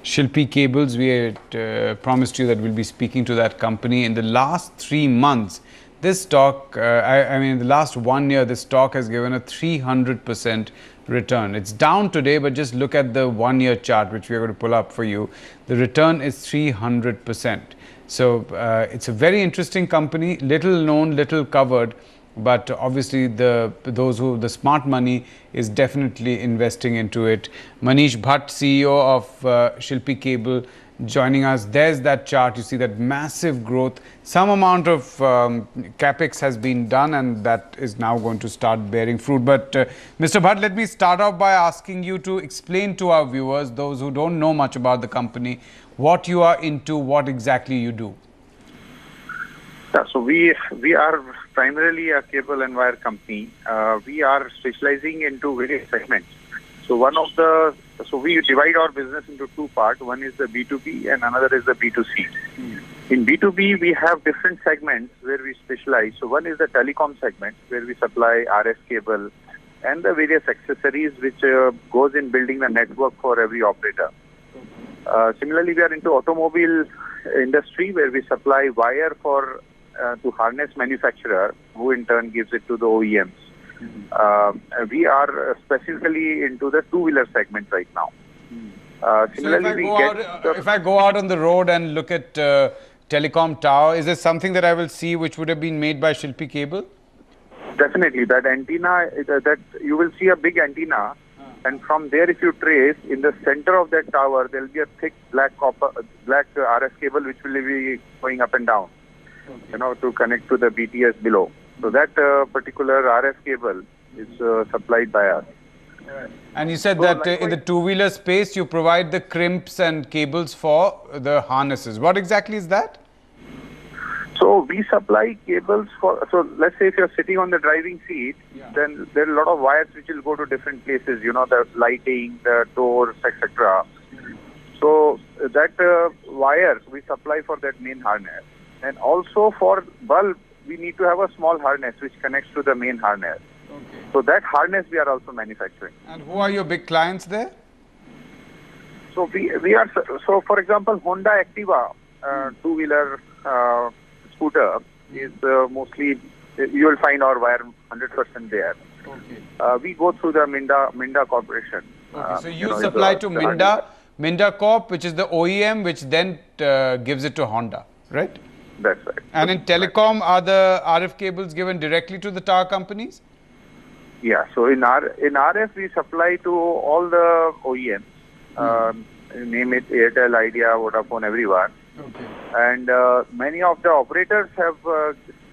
Shilpi Cables. We had promised you that we'll be speaking to that company. In the last 3 months, this stock, I mean, in the last 1 year, this stock has given a 300% return. It's down today, but just look at the 1-year chart, which we are going to pull up for you. The return is 300%. So it's a very interesting company, little known, little covered. But obviously, the smart money is definitely investing into it. Manish Bhatt, CEO of Shilpi Cable, joining us. There's that chart. You see that massive growth. Some amount of capex has been done, and that is now going to start bearing fruit. But Mr. Bhatt, let me start off by asking you to explain to our viewers, those who don't know much about the company, what you are into, what exactly you do. Yeah, so we are primarily a cable and wire company. We are specializing into various segments. So we divide our business into two parts. One is the B2B and another is the B2C. In B2B, we have different segments where we specialize. So one is the telecom segment, where we supply RF cable and the various accessories which goes in building the network for every operator. Similarly, we are into automobile industry, where we supply wire for to harness manufacturer, who in turn gives it to the OEMs. We are specifically into the two-wheeler segment right now. Similarly, if I go out on the road and look at telecom tower, is there something that I will see which would have been made by Shilpi Cable? Definitely, that antenna, that you will see a big antenna, and from there, if you trace in the center of that tower, there will be a thick black RF cable which will be going up and down. To connect to the BTS below. So that particular RF cable is supplied by us. Right. And you said that in the two-wheeler space, you provide the crimps and cables for the harnesses. What exactly is that? So we supply cables for, so let's say if you're sitting on the driving seat, then there are a lot of wires which will go to different places, the lighting, the doors, etc. So that wire we supply for that main harness. And also for bulb, we need to have a small harness which connects to the main harness. Okay. So that harness we are also manufacturing. And who are your big clients there? So so for example, Honda Activa two-wheeler scooter is mostly, you will find our wire 100% there. Okay. We go through the Minda Corporation. Okay. So you supply to Minda Corp, which is the OEM, which then gives it to Honda, right? That's right. And in telecom, are the RF cables given directly to the tower companies? Yeah. So in RF, we supply to all the OEMs. Name it Airtel, Idea, Vodafone, everyone. Okay. And many of the operators have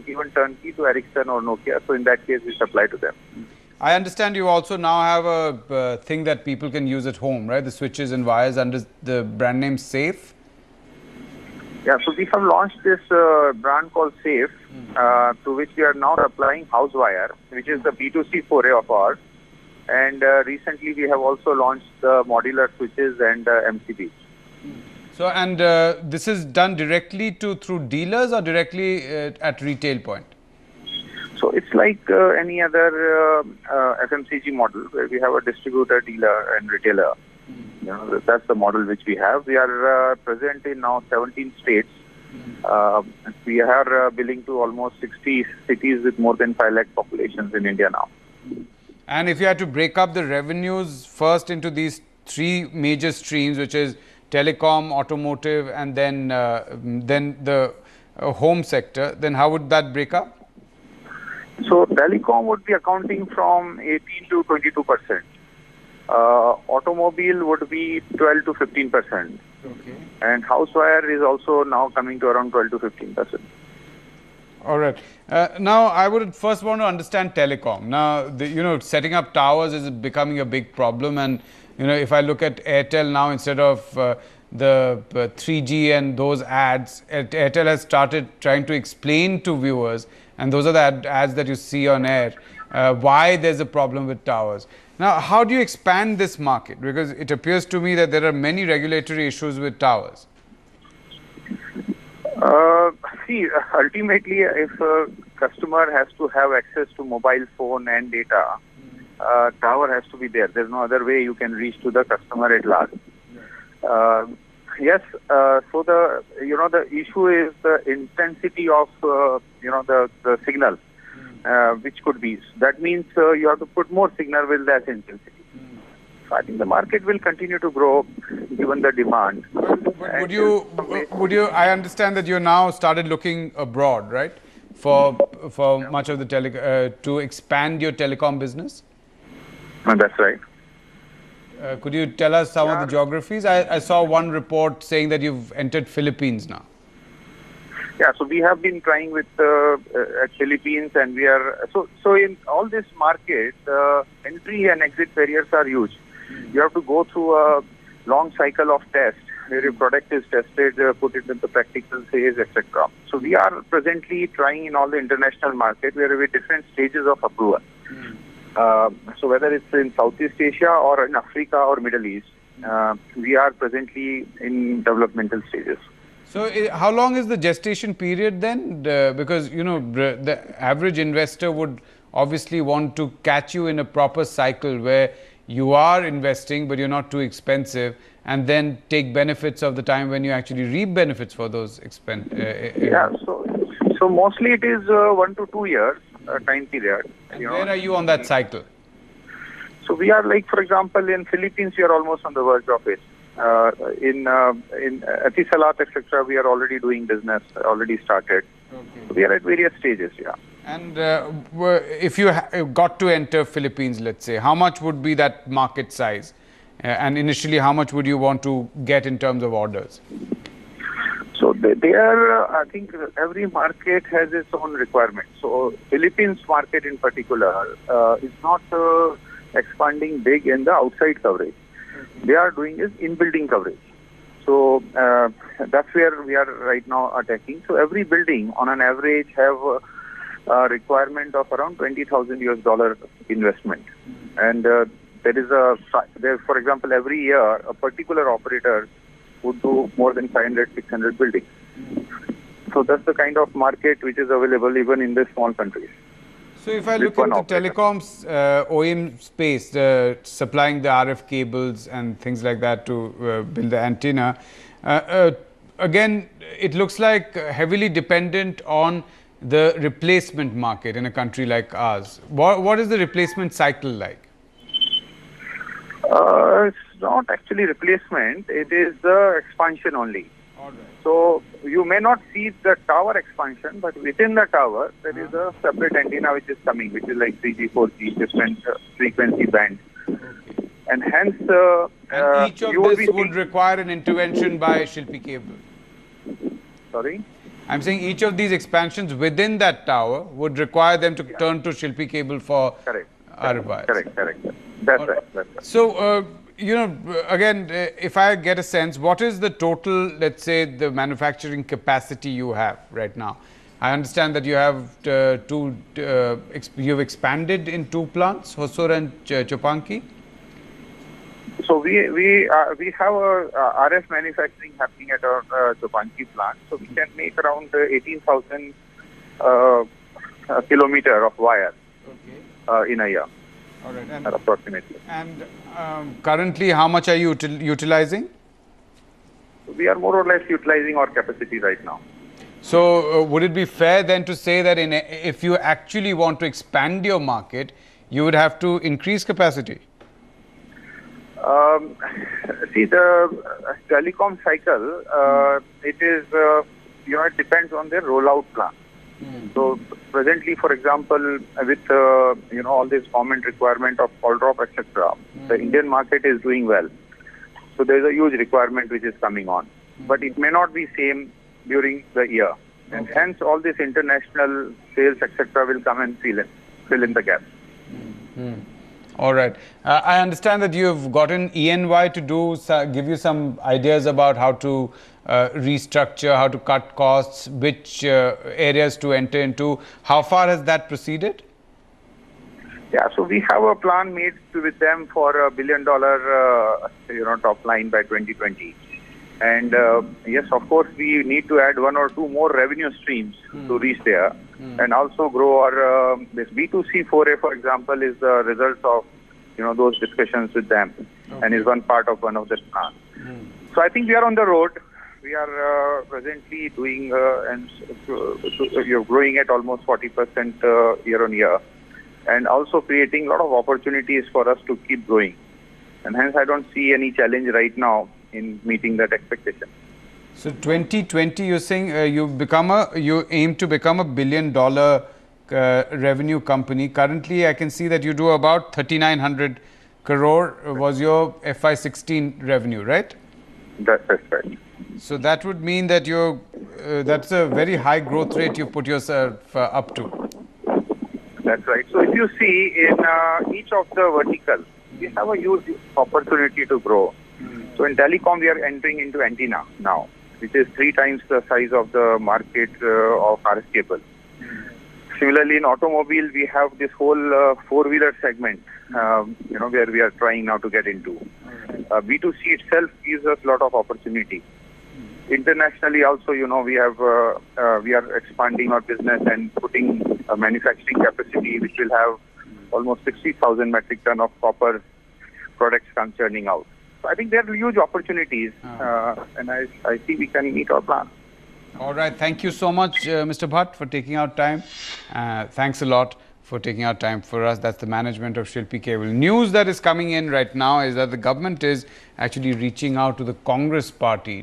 given turnkey to Ericsson or Nokia. So in that case, we supply to them. I understand you also now have a thing that people can use at home, right? The switches and wires under the brand name Safe. Yeah, so we have launched this brand called Safe, to which we are now supplying house wire, which is the B2C foray of ours. And recently we have also launched the modular switches and MCBs. So, and this is done directly through dealers or directly at retail point? So it's like any other FMCG model, where we have a distributor, dealer and retailer. That's the model which we have. We are present in now 17 states. We are billing to almost 60 cities with more than 5 lakh populations in India now. And if you had to break up the revenues first into these 3 major streams, which is telecom, automotive, and then the home sector, then how would that break up? So telecom would be accounting from 18 to 22%. Automobile would be 12 to 15%. Okay. And house wire is also now coming to around 12 to 15%. All right. Now, I would first want to understand telecom. Now, setting up towers is becoming a big problem. And, if I look at Airtel now, instead of the 3G and those ads, Airtel has started trying to explain to viewers, and those are the ads that you see on air, why there's a problem with towers. Now, how do you expand this market? Because it appears to me that there are many regulatory issues with towers. See, ultimately, if a customer has to have access to mobile phone and data, tower has to be there. There's no other way you can reach to the customer at large. Yes. So the issue is the intensity of the signal, which could be. That means you have to put more signal with less intensity. So I think the market will continue to grow given the demand. But would you? I understand that you now started looking abroad, right? For much of the to expand your telecom business. That's right. Could you tell us some of the geographies? I saw one report saying that you've entered Philippines now. Yeah, so we have been trying with Philippines, and we are so in all this market, entry and exit barriers are huge. You have to go through a long cycle of tests where your product is tested, put it into practical phase, etc. So we are presently trying in all the international market where we have different stages of approval. So whether it's in Southeast Asia or in Africa or Middle East, we are presently in developmental stages. So how long is the gestation period then? Because, the average investor would obviously want to catch you in a proper cycle where you are investing, but you're not too expensive, and then take benefits of the time when you actually reap benefits for those Yeah, so mostly it is 1 to 2 years time period. And where are you on that cycle? So we are like, for example, in Philippines, we are almost on the verge of it. In Etisalat, etc., we are already doing business, already started. Okay. So we are at various stages, yeah. And if you got to enter Philippines, let's say, how much would be that market size? And initially, how much would you want to get in terms of orders? So there, I think every market has its own requirement. So Philippines market in particular is not expanding big in the outside coverage. They are doing is in-building coverage. So that's where we are right now attacking. So every building on an average have a requirement of around $20,000 investment. And there is for example, every year a particular operator would do more than 500, 600 buildings. So that's the kind of market which is available even in the small countries. So if I look at the telecoms OEM space, supplying the RF cables and things like that to build the antenna, again, it looks like heavily dependent on the replacement market in a country like ours. What is the replacement cycle like? It's not actually replacement. It is the expansion only. All right. So you may not see the tower expansion, but within the tower, there is a separate antenna which is coming, which is like 3G, 4G, different frequency bands. Okay. And hence... and each of this would require an intervention by Shilpi Cable. Sorry? I'm saying each of these expansions within that tower would require them to turn to Shilpi Cable for RF. Correct. That's right. So, again, if I get a sense, what is the total, let's say, the manufacturing capacity you have right now? I understand that you have you've expanded in 2 plants, Hosur and Chupanki. So we have a RF manufacturing happening at our Chupanki plant. So we can make around 18,000 kilometer of wire in a year. All right. And, approximately. And currently, how much are you utilizing? We are more or less utilizing our capacity right now. So, would it be fair then to say that if you actually want to expand your market, you would have to increase capacity? See, the telecom cycle, it is, it depends on their rollout plan. So presently, for example, with all this government requirement of call drop, etc., the Indian market is doing well. So there is a huge requirement which is coming on, but it may not be same during the year, and hence all this international sales, etc., will come and fill in the gaps. All right. I understand that you've gotten ENY to give you some ideas about how to restructure, how to cut costs, which areas to enter into. How far has that proceeded? Yeah, so we have a plan made with them for $1 billion, top line by 2020. And yes, of course, we need to add 1 or 2 more revenue streams to reach there, and also grow our this B2C foray, for example, is the result of those discussions with them. and is one part of one of the plants. So I think we are on the road. We are presently doing and you're growing at almost 40% year on year, and also creating a lot of opportunities for us to keep growing. And hence, I don't see any challenge right now in meeting that expectation. So 2020, you're saying you aim to become $1 billion revenue company. Currently, I can see that you do about 3,900 crore was your FY16 revenue, right? That's right. So that would mean that that's a very high growth rate you put yourself up to. That's right. So if you see in each of the verticals, we have a huge opportunity to grow. So in telecom, we are entering into antenna now, which is 3 times the size of the market of RS cable. Similarly, in automobile, we have this whole four-wheeler segment, where we are trying now to get into. B2C itself gives us a lot of opportunity. Internationally, also, we are expanding our business and putting a manufacturing capacity, which will have almost 60,000 metric ton of copper products churning out. So I think there are huge opportunities, and I see we can meet our plan. All right. Thank you so much, Mr. Bhatt, for taking out time. Thanks a lot for taking out time for us. That's the management of Shilpi Cable. News that is coming in right now is that the government is actually reaching out to the Congress party